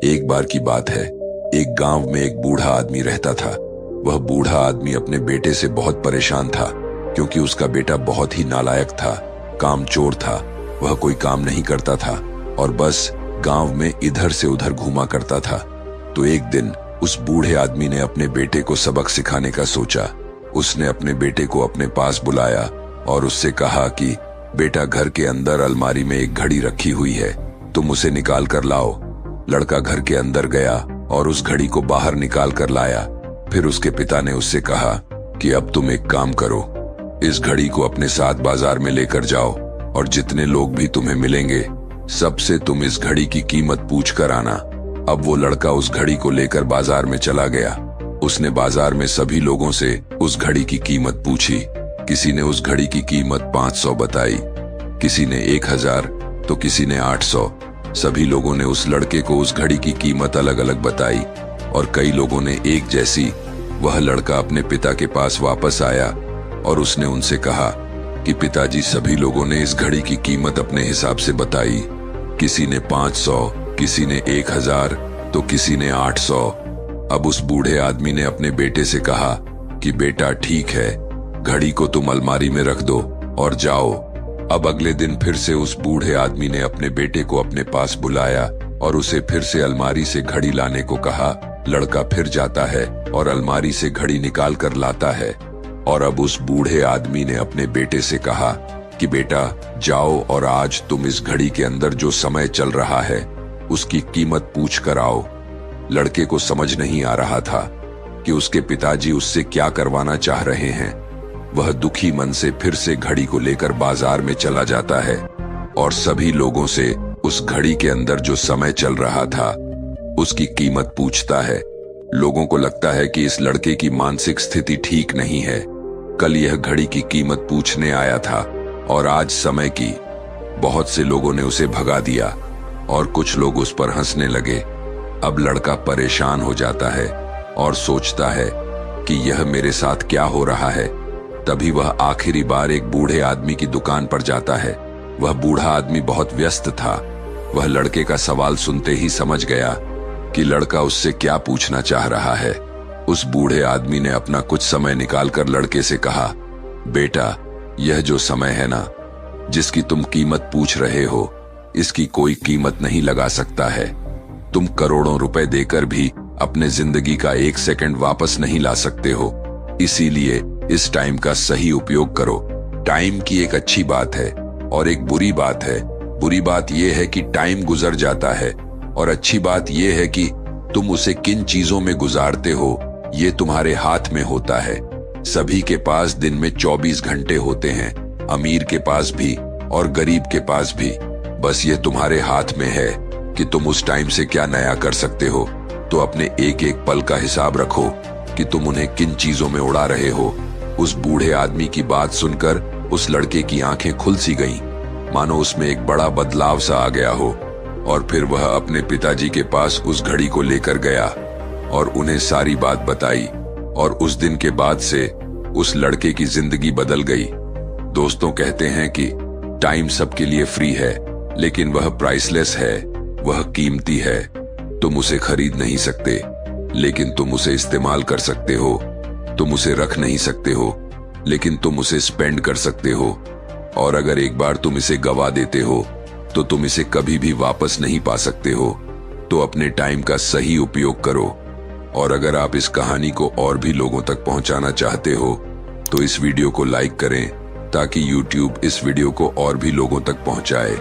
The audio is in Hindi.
एक बार की बात है, एक गांव में एक बूढ़ा आदमी रहता था। वह बूढ़ा आदमी अपने बेटे से बहुत परेशान था, क्योंकि उसका बेटा बहुत ही नालायक था, कामचोर था। वह कोई काम नहीं करता था और बस गांव में इधर से उधर घूमा करता था। तो एक दिन उस बूढ़े आदमी ने अपने बेटे को सबक सिखाने का सोचा। उसने अपने बेटे को अपने पास बुलाया और उससे कहा कि बेटा, घर के अंदर अलमारी में एक घड़ी रखी हुई है, तुम उसे निकाल कर लाओ। लड़का घर के अंदर गया और उस घड़ी को बाहर निकाल कर लाया। फिर उसके पिता ने उससे कहा कि अब तुम एक काम करो, इस घड़ी को अपने साथ बाजार में लेकर जाओ और जितने लोग भी तुम्हें मिलेंगे सबसे तुम इस घड़ी की कीमत पूछ कर आना। अब वो लड़का उस घड़ी को लेकर बाजार में चला गया। उसने बाजार में सभी लोगों से उस घड़ी की कीमत पूछी। किसी ने उस घड़ी की कीमत 500 बताई, किसी ने 1000 तो किसी ने 800। सभी लोगों ने उस लड़के को उस घड़ी की कीमत अलग अलग बताई और कई लोगों ने एक जैसी। वह लड़का अपने पिता के पास वापस आया और उसने उनसे कहा कि पिताजी, सभी लोगों ने इस घड़ी की कीमत अपने हिसाब से बताई। किसी ने 500, किसी ने 1000 तो किसी ने 800। अब उस बूढ़े आदमी ने अपने बेटे से कहा कि बेटा, ठीक है, घड़ी को तुम अलमारी में रख दो और जाओ। अब अगले दिन फिर से उस बूढ़े आदमी ने अपने बेटे को अपने पास बुलाया और उसे फिर से अलमारी से घड़ी लाने को कहा। लड़का फिर जाता है और अलमारी से घड़ी निकाल कर लाता है। और अब उस बूढ़े आदमी ने अपने बेटे से कहा कि बेटा, जाओ और आज तुम इस घड़ी के अंदर जो समय चल रहा है उसकी कीमत पूछ कर आओ। लड़के को समझ नहीं आ रहा था कि उसके पिताजी उससे क्या करवाना चाह रहे हैं। वह दुखी मन से फिर से घड़ी को लेकर बाजार में चला जाता है और सभी लोगों से उस घड़ी के अंदर जो समय चल रहा था उसकी कीमत पूछता है। लोगों को लगता है कि इस लड़के की मानसिक स्थिति ठीक नहीं है। कल यह घड़ी की कीमत पूछने आया था और आज समय की। बहुत से लोगों ने उसे भगा दिया और कुछ लोग उस पर हंसने लगे। अब लड़का परेशान हो जाता है और सोचता है कि यह मेरे साथ क्या हो रहा है। तभी वह आखिरी बार एक बूढ़े आदमी की दुकान पर जाता है। वह बूढ़ा आदमी बहुत व्यस्त था। वह लड़के का सवाल सुनते ही समझ गया कि लड़का उससे क्या पूछना चाह रहा है। उस बूढ़े आदमी ने अपना कुछ समय निकालकर लड़के से कहा, बेटा, यह जो समय है ना, जिसकी तुम कीमत पूछ रहे हो, इसकी कोई कीमत नहीं लगा सकता है। तुम करोड़ों रुपए देकर भी अपने जिंदगी का 1 सेकंड वापस नहीं ला सकते हो। इसीलिए इस टाइम का सही उपयोग करो। टाइम की एक अच्छी बात है और एक बुरी बात है। बुरी बात यह है कि टाइम गुजर जाता है और अच्छी बात यह है कि तुम उसे किन चीजों में गुजारते हो ये तुम्हारे हाथ में होता है। सभी के पास दिन में 24 घंटे होते हैं, अमीर के पास भी और गरीब के पास भी। बस ये तुम्हारे हाथ में है कि तुम उस टाइम से क्या नया कर सकते हो। तो अपने एक एक पल का हिसाब रखो कि तुम उन्हें किन चीजों में उड़ा रहे हो। उस बूढ़े आदमी की बात सुनकर उस लड़के की आंखें खुल सी गईं, मानो उसमें एक बड़ा बदलाव सा आ गया हो। और फिर वह अपने पिताजी के पास उस घड़ी को लेकर गया और उन्हें सारी बात बताई। और उस दिन के बाद से उस लड़के की जिंदगी बदल गई। दोस्तों कहते हैं कि टाइम सबके लिए फ्री है, लेकिन वह प्राइसलेस है, वह कीमती है। तुम उसे खरीद नहीं सकते, लेकिन तुम उसे इस्तेमाल कर सकते हो। तुम उसे रख नहीं सकते हो, लेकिन तुम उसे स्पेंड कर सकते हो। और अगर एक बार तुम इसे गवा देते हो तो तुम इसे कभी भी वापस नहीं पा सकते हो। तो अपने टाइम का सही उपयोग करो। और अगर आप इस कहानी को और भी लोगों तक पहुंचाना चाहते हो तो इस वीडियो को लाइक करें, ताकि YouTube इस वीडियो को और भी लोगों तक पहुंचाए।